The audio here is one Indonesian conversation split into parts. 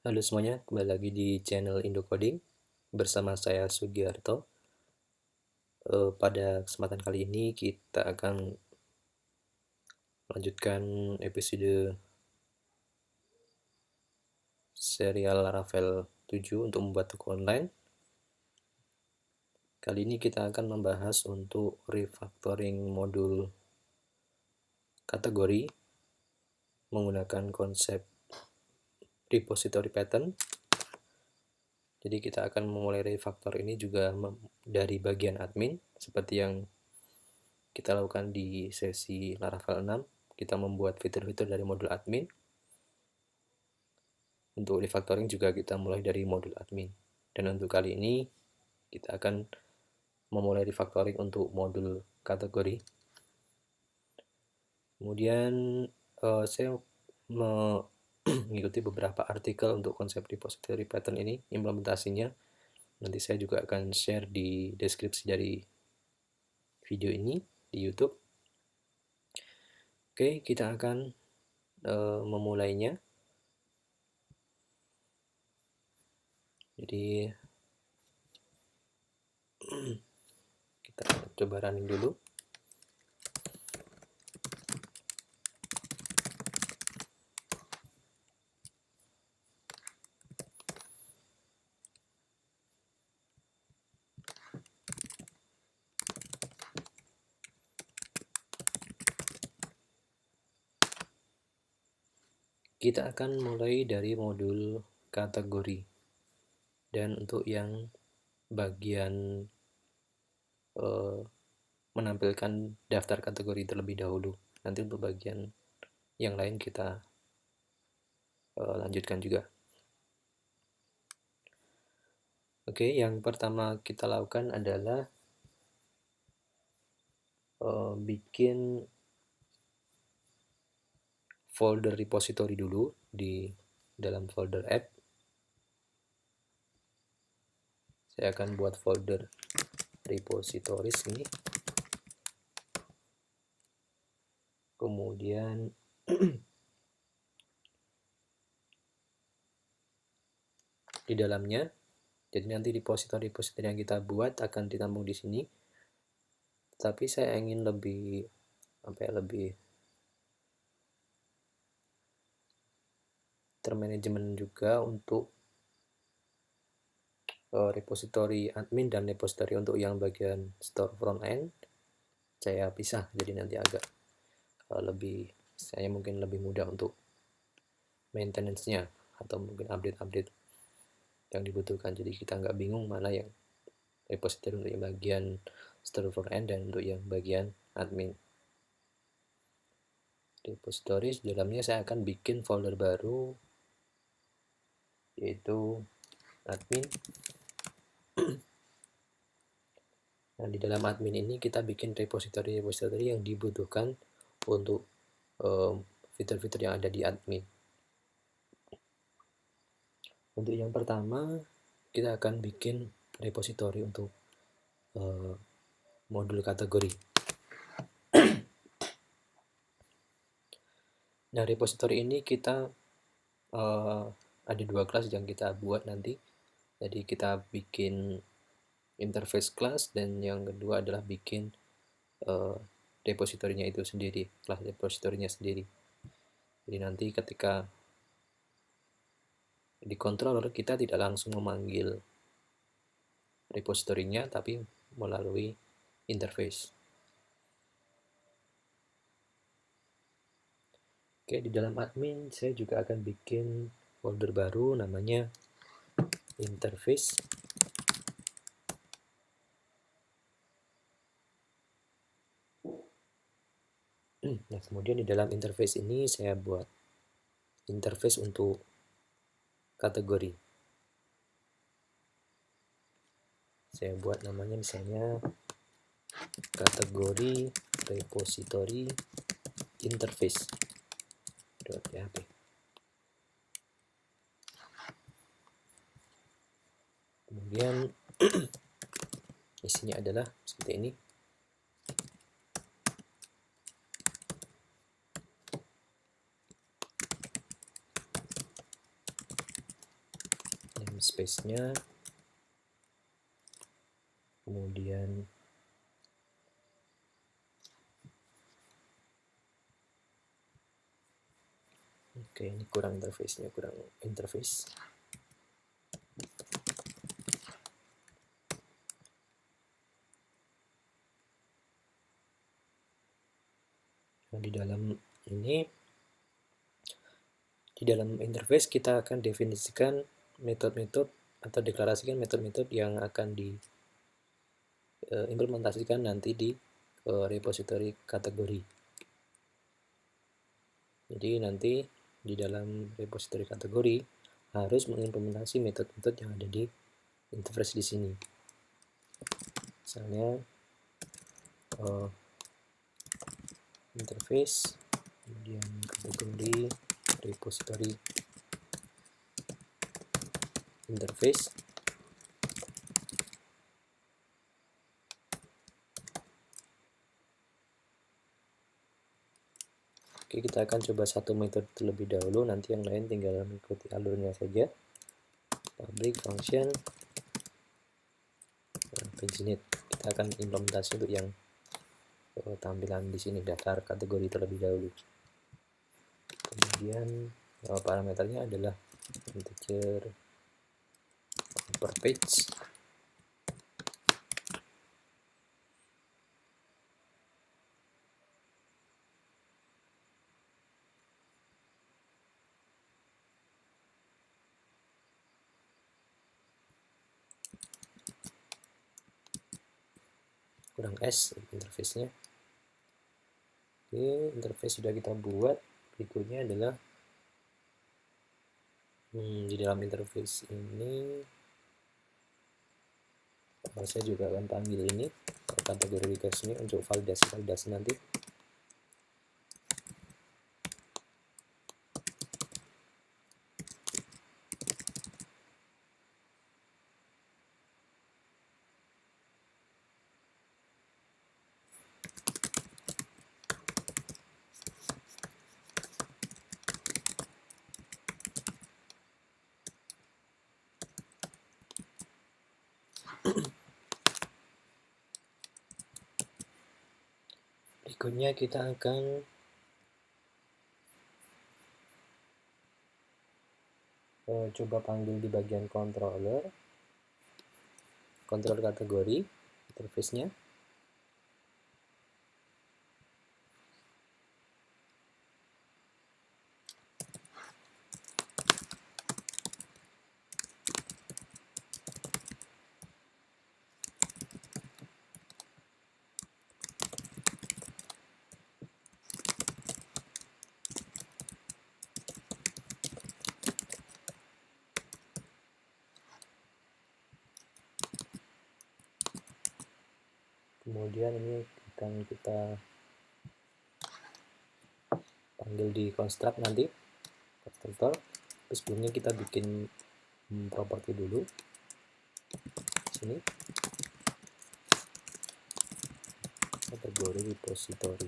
Halo semuanya, kembali lagi di channel Indo Coding bersama saya Sugiarto. Pada kesempatan kali ini kita akan melanjutkan episode serial Laravel 7 untuk membuat toko online. Kali ini kita akan membahas untuk refactoring modul kategori menggunakan konsep repository pattern. Jadi kita akan memulai refactor ini juga dari bagian admin seperti yang kita lakukan di sesi Laravel 6. Kita membuat fitur-fitur dari modul admin. Untuk refactoring juga kita mulai dari modul admin. Dan untuk kali ini kita akan memulai refactoring untuk modul kategori. Kemudian saya mengikuti beberapa artikel untuk konsep repository pattern ini, implementasinya. Nanti saya juga akan share di deskripsi dari video ini di YouTube. Oke, kita akan memulainya. Jadi kita coba running dulu. Kita akan mulai dari modul kategori. Dan untuk yang bagian menampilkan daftar kategori terlebih dahulu. Nanti untuk bagian yang lain kita lanjutkan juga. Oke, yang pertama kita lakukan adalah bikin folder repository dulu di dalam folder app. Saya akan buat folder repositories ini. Kemudian di dalamnya, jadi nanti repository yang kita buat akan ditampung di sini. Tapi saya ingin lebih termanajemen juga untuk repository admin dan repository untuk yang bagian store front end saya pisah, jadi nanti agak saya mungkin lebih mudah untuk maintenance-nya atau mungkin update-update yang dibutuhkan. Jadi kita nggak bingung mana yang repository untuk yang bagian store front end dan untuk yang bagian admin. Repository dalamnya saya akan bikin folder baru yaitu admin. Nah, di dalam admin ini kita bikin repository yang dibutuhkan untuk fitur-fitur yang ada di admin. Untuk yang pertama, kita akan bikin repository untuk modul kategori. Nah, repository ini kita ada dua kelas yang kita buat nanti. Jadi kita bikin interface class dan yang kedua adalah bikin repositorinya itu sendiri, kelas repositorinya sendiri. Jadi nanti ketika di controller kita tidak langsung memanggil repositorinya tapi melalui interface. Oke, di dalam admin saya juga akan bikin folder baru namanya interface. Nah, kemudian di dalam interface ini saya buat interface untuk kategori. Saya buat namanya misalnya kategori repository interface.php. Kemudian isinya adalah seperti ini. namespace-nya, kemudian oke, ini kurang interface-nya, kurang interface. Nah, di dalam interface kita akan definisikan metode-metode atau deklarasikan metode-metode yang akan diimplementasikan nanti di repository kategori. Jadi nanti di dalam repository kategori harus mengimplementasi metode-metode yang ada di interface di sini. Misalnya interface, kemudian kategori repository interface. Oke, kita akan coba satu metode terlebih dahulu, nanti yang lain tinggal mengikuti alurnya saja. Public function paginate. Kita akan implementasi untuk yang tampilan di sini, daftar kategori terlebih dahulu. Kemudian parameternya adalah integer per page. Kurang S interface-nya. Oke, interface sudah kita buat. Berikutnya adalah di dalam interface ini saya juga akan panggil ini kategori request ini untuk validasi nanti. Berikutnya kita akan coba panggil di bagian controller kategori interface-nya. Kemudian ini akan kita panggil di construct nanti, constructor. Terus sebelumnya kita bikin properti dulu. Sini kategori repository.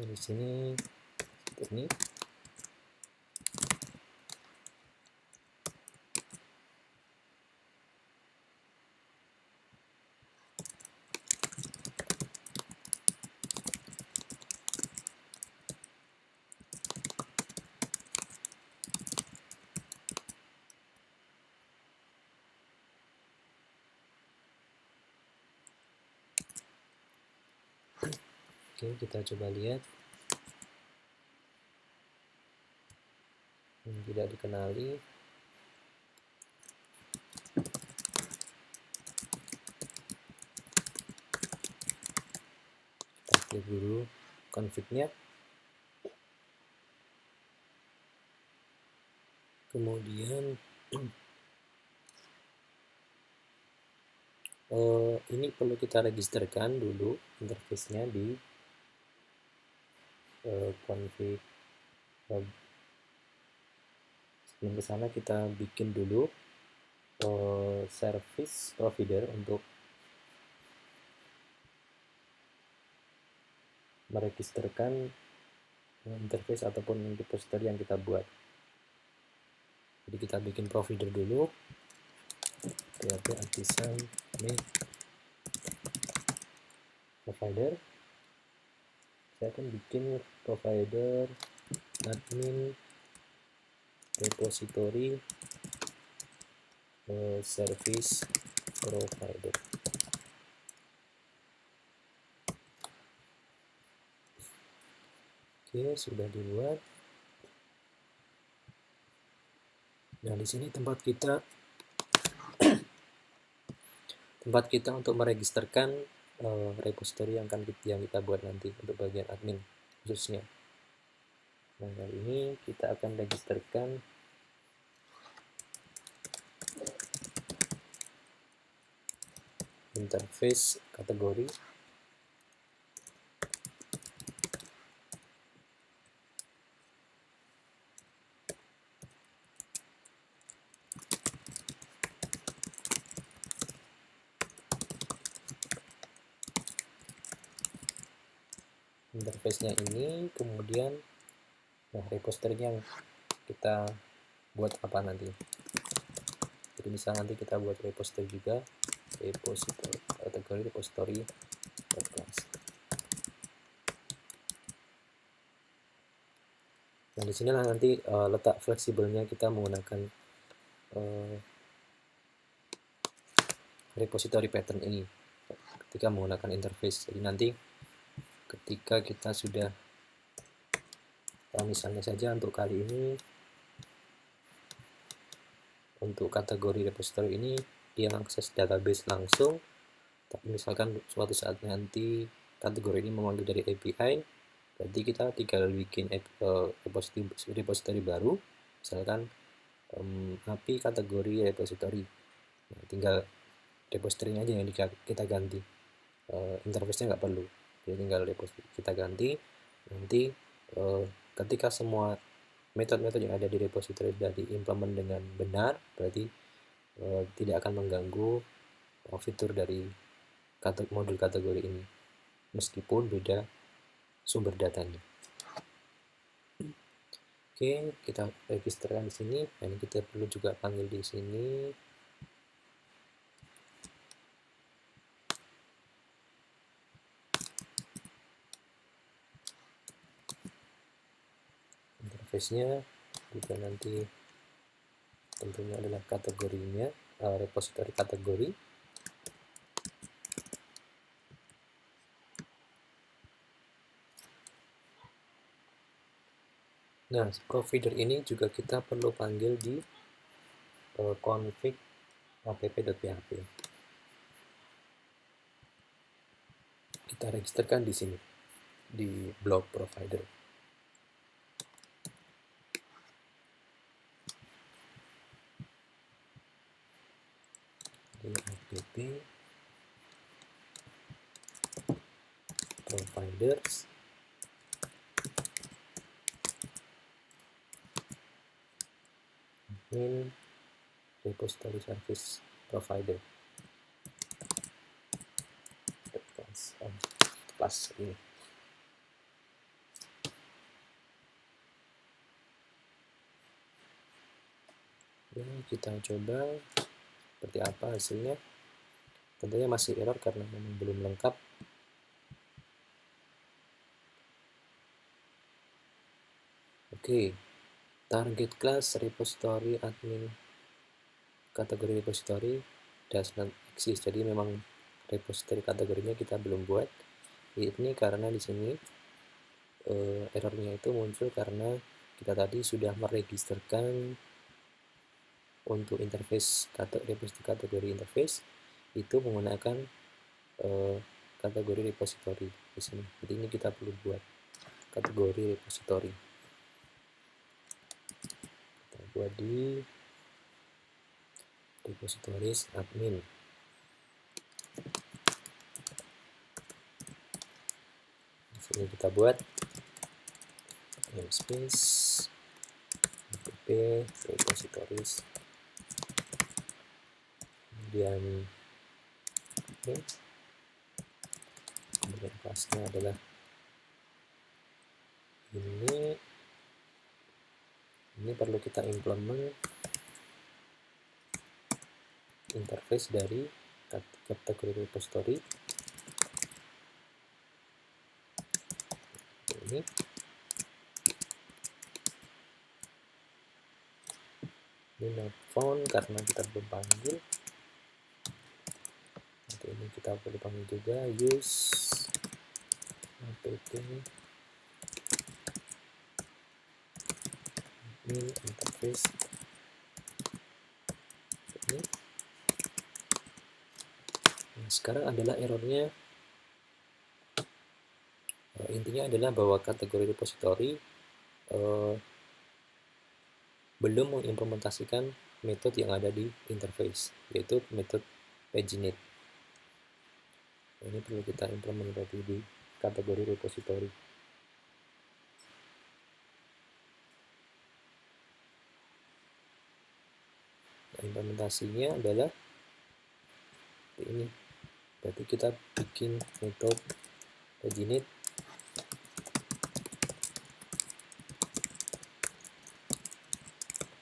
Nah, di sini seperti ini. Oke, kita coba lihat. Tidak dikenali. Kita klik dulu config-nya. Kemudian ini perlu kita registerkan dulu interface-nya di config. Sebelum ke sana kita bikin dulu service provider untuk meregisterkan interface ataupun repository yang kita buat. Jadi kita bikin provider dulu, php artisan make provider. Saya akan bikin provider admin repository service provider. Oke, sudah dibuat. Nah, di sini tempat kita untuk meregisterkan repository yang kita buat nanti untuk bagian admin khususnya. Nah, kali ini kita akan registerkan interface kategori. Interface-nya ini, kemudian repository yang kita buat apa nanti. Jadi misal nanti kita buat repository juga, repository kategori repository class. Nah, di sinilah nanti letak fleksibelnya kita menggunakan repository pattern ini ketika menggunakan interface. Jadi nanti ketika kita sudah misalnya saja untuk kali ini, untuk kategori repository ini dia mengakses database langsung, tapi misalkan suatu saat nanti kategori ini memanggil dari API, berarti kita tinggal bikin repository baru, misalkan API kategori repository. Nah, tinggal repository aja yang kita ganti, interface-nya nggak perlu. Jadi tinggal repository kita ganti, nanti ketika semua metode-metode yang ada di repository sudah diimplement dengan benar, berarti tidak akan mengganggu fitur dari modul kategori ini, meskipun beda sumber datanya. Oke, kita registerkan di sini. Nah, ini kita perlu juga panggil di sini. Interface-nya juga nanti tentunya adalah kategorinya, repository kategori. Nah, provider ini juga kita perlu panggil di config app.php. Kita registerkan di sini di blok provider. Di app providers. Admin repository service provider. Plus ini. Ini kita coba seperti apa hasilnya. Tentunya masih error karena memang belum lengkap. Oke, target class repository admin kategori repository does not exist. Jadi memang repository kategorinya kita belum buat. Ini karena di sini errornya itu muncul karena kita tadi sudah meregisterkan untuk interface repository kategori interface itu menggunakan kategori repository di sini. Jadi ini kita perlu buat kategori repository. Kita buat di repositories admin. Di sini kita buat namespace app repositories, kemudian kemudian kelasnya adalah ini perlu kita implement interface dari kategori repository. Ini not found karena kita belum panggil. Nanti ini kita perlu panggil juga use apt ini interface ini. Nah, sekarang adalah errornya, intinya adalah bahwa kategori repository belum mengimplementasikan metode yang ada di interface, yaitu metode paginate. Ini perlu kita implement tadi di kategori repository. Nah, implementasinya adalah ini. Berarti kita bikin metode paginate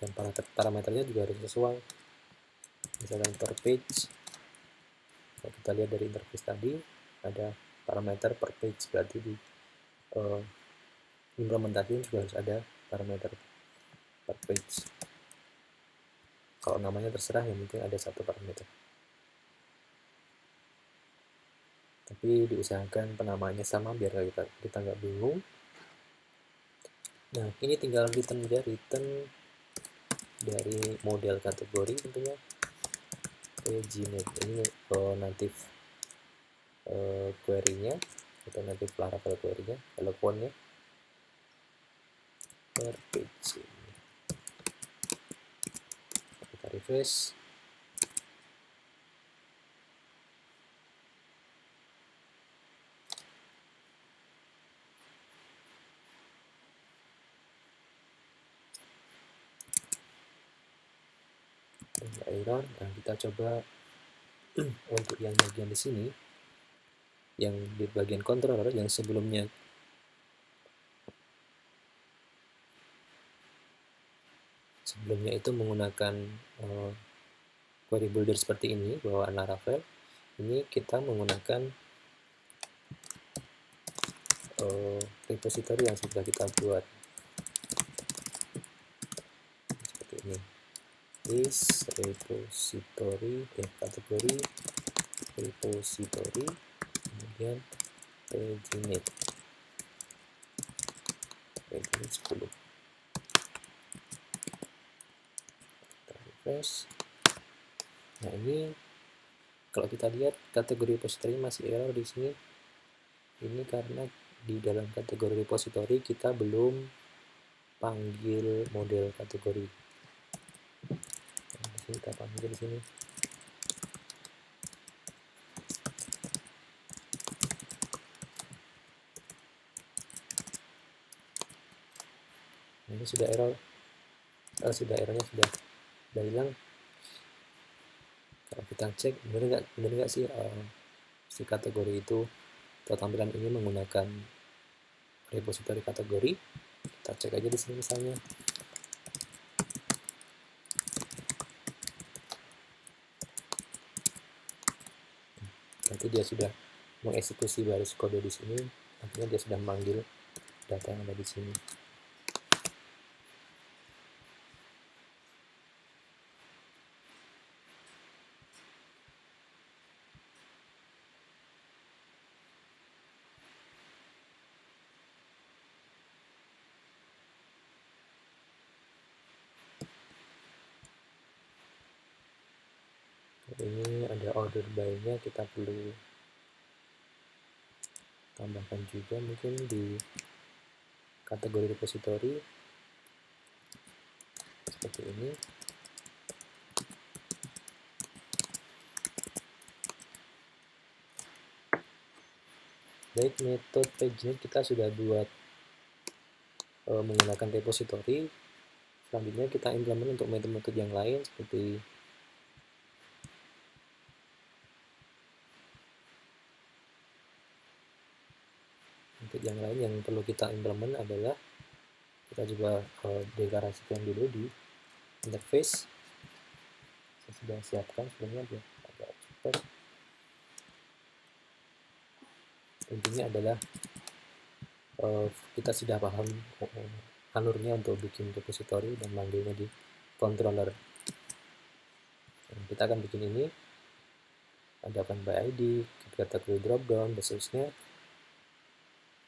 dan parameternya juga harus sesuai. Misalkan per page, kalau kita lihat dari interface tadi ada parameter per page, berarti di implementasinya juga harus ada parameter per page. Kalau namanya terserah, yang penting ada satu parameter. Tapi diusahakan penamaannya sama biar kita nggak bingung. Nah, ini tinggal return aja, return dari model kategori tentunya paginate. Ini native query-nya atau native Laravel query-nya, elephant-nya per page. Kita refresh. Error. Nah, kita coba untuk yang bagian di sini, yang di bagian controller yang sebelumnya itu menggunakan query builder seperti ini bawaan Laravel. Ini kita menggunakan repository yang sudah kita buat seperti ini. Is repository kategori repository, kemudian paginate 10. Kita refresh. Nah, ini kalau kita lihat kategori repository masih error di sini. Ini karena di dalam kategori repository kita belum panggil model kategori. Nah, di sini kita panggil di sini. Nah, ini sudah error. Errornya sudah hilang. Kalau kita cek benar nggak sih si kategori itu atau tampilan ini menggunakan repository kategori. Kita cek aja di sini misalnya. Nanti dia sudah mengeksekusi baris kode di sini, artinya dia sudah memanggil data yang ada di sini. Ini ada order by-nya, kita perlu tambahkan juga mungkin di kategori repository seperti ini. Baik, metode paginate kita sudah buat menggunakan repository. Selanjutnya kita implement untuk metode-metode yang lain seperti yang perlu kita implement adalah Kita juga deklarasikan dulu di interface. Saya sudah siapkan sebelumnya biar agak cepat. Intinya adalah kita sudah paham alurnya untuk bikin repository dan manggilnya di controller. Kita akan bikin ini, ada find by ID, category dropdown, dan seterusnya.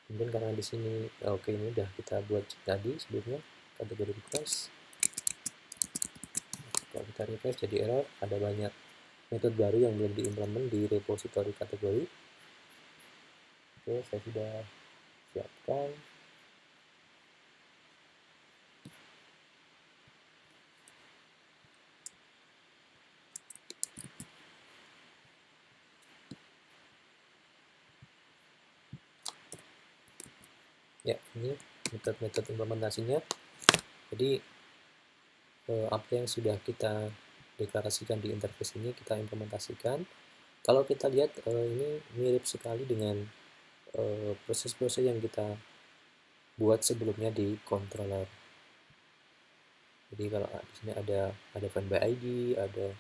Kemudian karena di sini oke, ini udah kita buat tadi sebelumnya, kategori request. Kalau kita refresh jadi error, ada banyak metode baru yang belum diimplement di repository kategori. Oke, saya sudah siapkan. Ya, ini metode-metode implementasinya. Jadi apa yang sudah kita deklarasikan di interface ini kita implementasikan. Kalau kita lihat ini mirip sekali dengan proses-proses yang kita buat sebelumnya di controller. Jadi kalau di sini ada find by ID, ada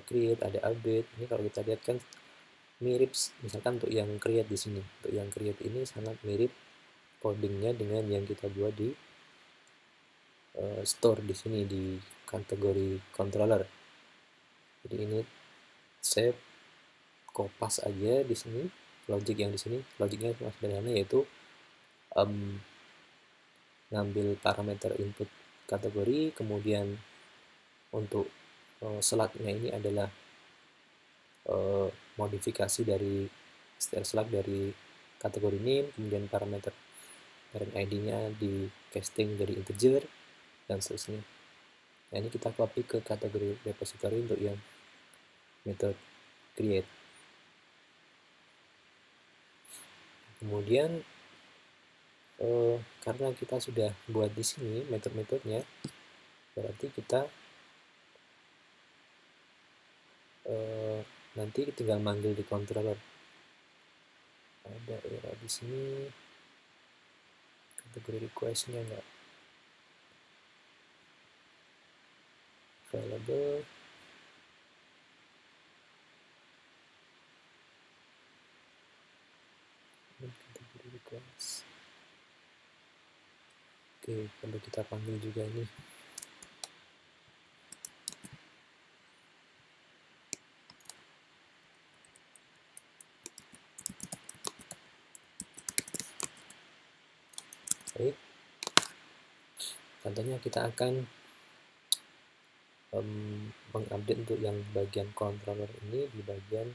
create, ada update. Ini kalau kita lihat kan mirip, misalkan untuk yang create di sini. Untuk yang create ini sangat mirip codingnya dengan yang kita buat di store di sini di kategori controller. Jadi ini saya kopas aja di sini logic yang di sini. Logiknya sederhana, yaitu ngambil parameter input kategori, kemudian untuk slug-nya ini adalah modifikasi dari slug dari kategori name, kemudian parameter parent ID-nya di casting jadi integer, dan seterusnya. Nah, ini kita copy ke kategori repository untuk yang method create. Kemudian karena kita sudah buat di sini metode-metodenya, berarti kita nanti tinggal manggil di controller. Ada error di sini, kategori request-nya nggak available. Kategori request. Oke, perlu kita panggil juga ini. Baik, contohnya kita akan mengupdate untuk yang bagian controller ini di bagian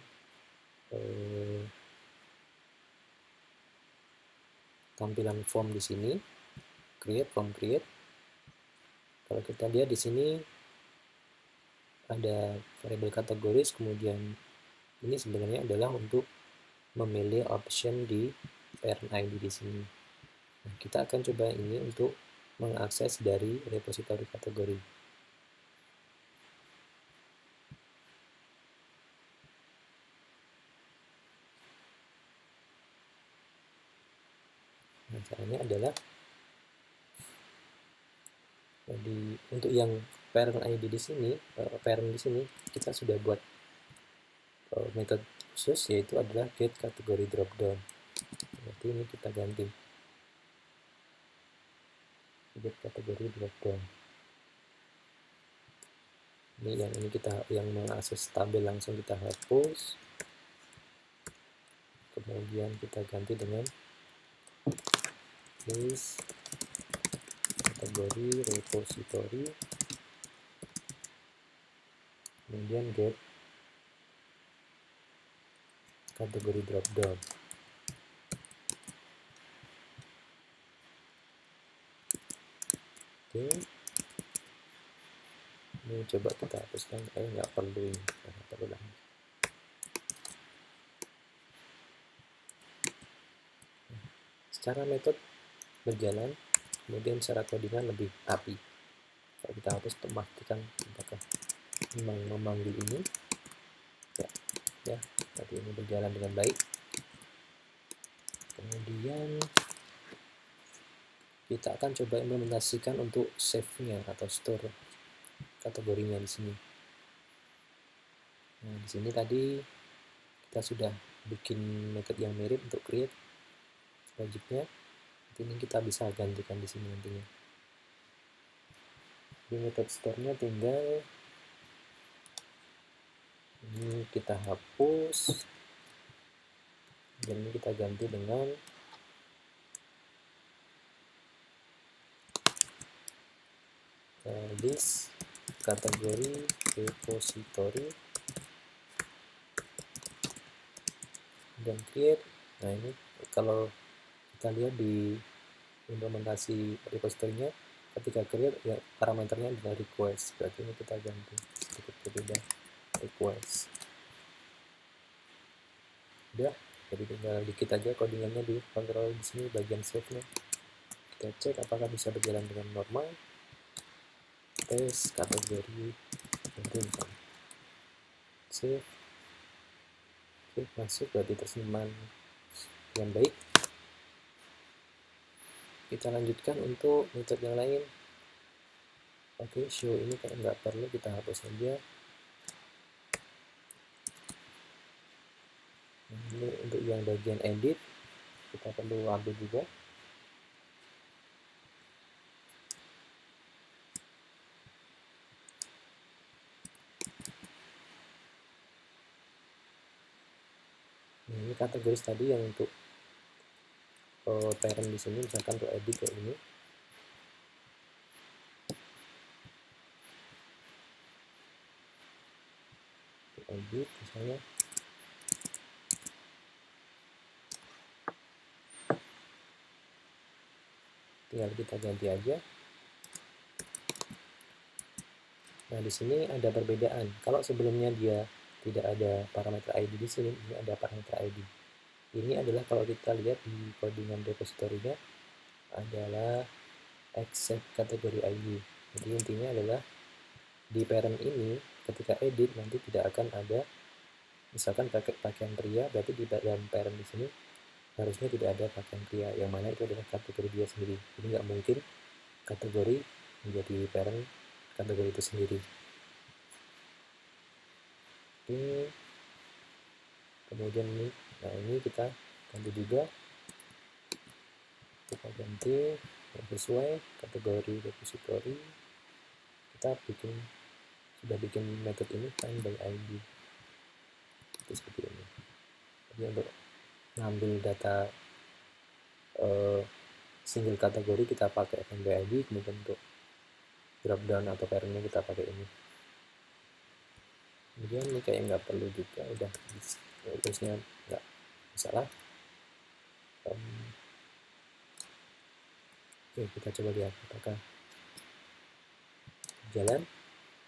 tampilan form di sini, form create. Kalau kita lihat di sini ada variabel kategoris, kemudian ini sebenarnya adalah untuk memilih option di parent ID di sini. Nah, kita akan coba ini untuk mengakses dari repository kategori. Nah, caranya adalah jadi untuk yang parent ID di sini, parent di sini kita sudah buat metode khusus, yaitu adalah get kategori dropdown. Berarti ini kita ganti get kategori dropdown. Ini kita yang mengakses tabel langsung kita hapus, kemudian kita ganti dengan list kategori repository, kemudian get kategori dropdown. Oke, ini coba kita hapuskan, nggak perlu ini, nggak perlu lagi. Secara metode berjalan, kemudian secara codingan lebih rapi. Kalau kita hapus untuk memastikan apakah memang memanggil ini, ya tadi ini berjalan dengan baik. Kemudian kita akan coba implementasikan untuk save-nya atau store kategorinya di sini. Nah, di sini tadi kita sudah bikin method yang mirip untuk create logiknya. Ini kita bisa gantikan di sini nantinya. Di method store-nya tinggal ini kita hapus dan ini kita ganti dengan list kategori repository dan create. Nah, ini kalau kita lihat di implementasi repository-nya, ketika create ya parameternya adalah request, berarti ini kita ganti sedikit berbeda, request. Udah, jadi tinggal dikit aja codingannya di kontrol di sini bagian save-nya. Kita cek apakah bisa berjalan dengan normal. Tes kategori misalnya. Save. Oke, masuk, berarti tersimpan dengan baik. Kita lanjutkan untuk metode yang lain. Oke, show ini kayak nggak perlu, kita hapus saja. Nah, ini untuk yang bagian edit kita perlu update juga. Nah, ini kategoris tadi yang untuk parent di sini, misalkan untuk edit kayak ini. Untuk edit misalnya. Tinggal kita ganti aja. Nah, di sini ada perbedaan. Kalau sebelumnya dia tidak ada parameter ID di sini, ini ada parameter ID. Ini adalah kalau kita lihat di codingan repository-nya adalah accept kategori ID. Jadi intinya adalah di parent ini ketika edit nanti tidak akan ada misalkan pakai pakaian pria, berarti di dalam parent di sini harusnya tidak ada pakaian pria, yang mana itu adalah kategori dia sendiri. Jadi nggak mungkin kategori menjadi parent kategori itu sendiri. Oke. Kemudian ini, nah ini kita ganti juga, kita ganti sesuai kategori repository. Kita sudah bikin method ini find by ID itu seperti ini. Jadi untuk ngambil data single kategori kita pakai find by ID, kemudian untuk drop down atau parentnya kita pakai ini. Kemudian ini kayak nggak perlu juga, udah terusnya nggak masalah. Oke, kita coba lihat apakah jalan.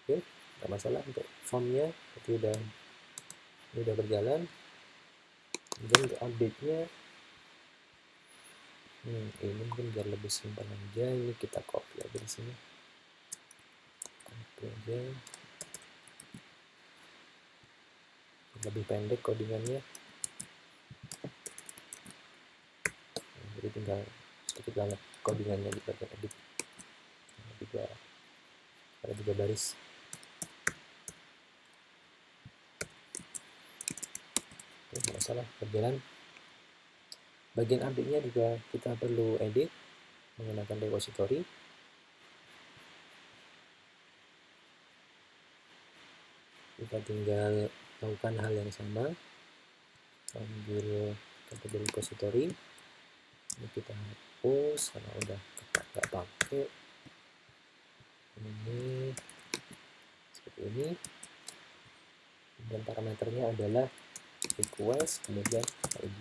Oke, nggak masalah untuk formnya, itu udah berjalan. Kemudian untuk update-nya, ini mungkin biar lebih simpel aja, ini kita copy aja di sini, copy aja, lebih pendek codingannya. Jadi tinggal sedikit banget codingannya di bagian edit. Ada 3 baris. Oke, masalah berjalan. Bagian update-nya juga kita perlu edit menggunakan repository. Kita tinggal lakukan hal yang sama, ambil kategori repository, ini kita hapus karena udah nggak pakai. Ini seperti ini, dan parameternya adalah request kemudian ID.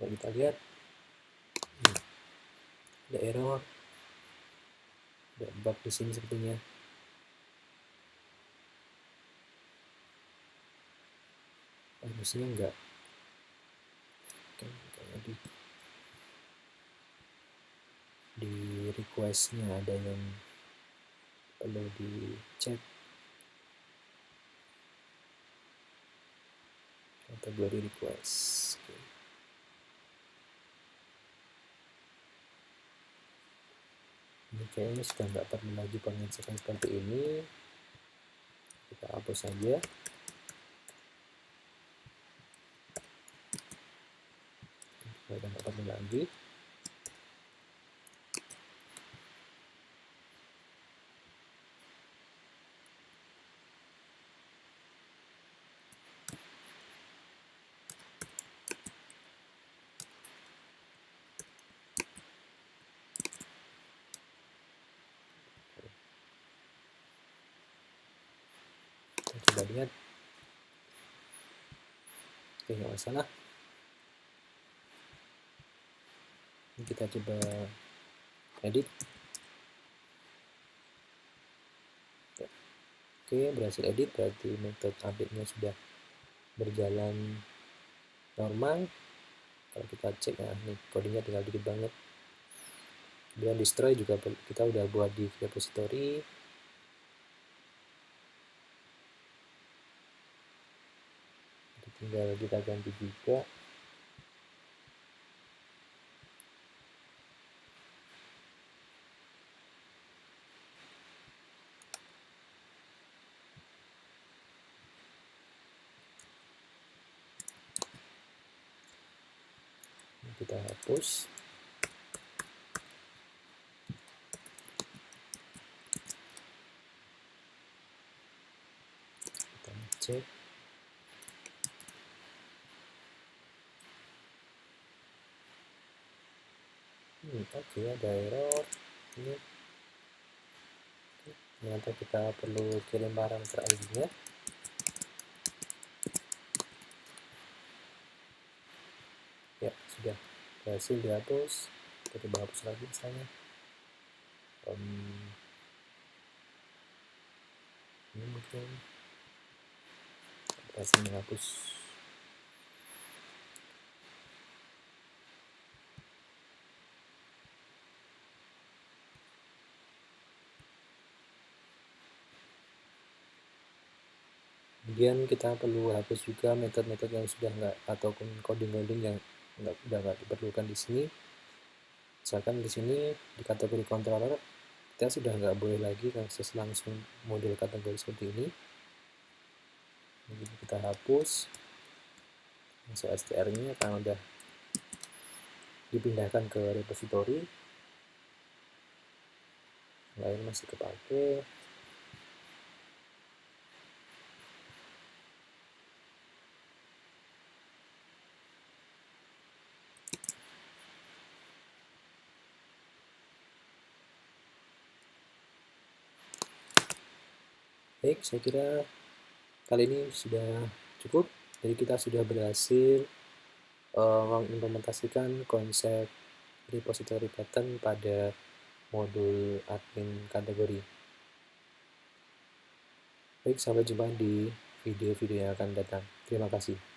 Nah, kita lihat ada error, ada bug di sini sepertinya. Harusnya enggak. Di requestnya ada yang perlu dicek. Kategori request. Kayaknya sudah nggak perlu lagi pengecekan seperti ini, kita hapus saja. Sudah nggak perlu lagi. Kita coba lihat. Oke, nggak masalah. Ini kita coba edit. Oke, berhasil edit, berarti metode update-nya sudah berjalan normal. Kalau kita cek, nah ini kodenya tinggal dikit banget. Kemudian destroy juga kita udah buat di repository. Tinggal kita ganti juga. Kita hapus. Kita cek. Oke, ada error. Ini ternyata kita perlu kirim parameter ID-nya. Ya, sudah berhasil dihapus. Kita coba hapus lagi misalnya. Ini mungkin berhasil menghapus. Kemudian kita perlu hapus juga metode-metode yang sudah enggak, ataupun coding-coding yang udah nggak diperlukan di sini. Misalkan di sini di kategori controller kita sudah nggak boleh lagi akses langsung model kategori seperti ini. Jadi kita hapus masuk str-nya karena udah dipindahkan ke repository. Lain masih kepake. Baik, saya kira kali ini sudah cukup. Jadi kita sudah berhasil mengimplementasikan konsep repository pattern pada modul admin kategori. Baik, sampai jumpa di video-video yang akan datang. Terima kasih.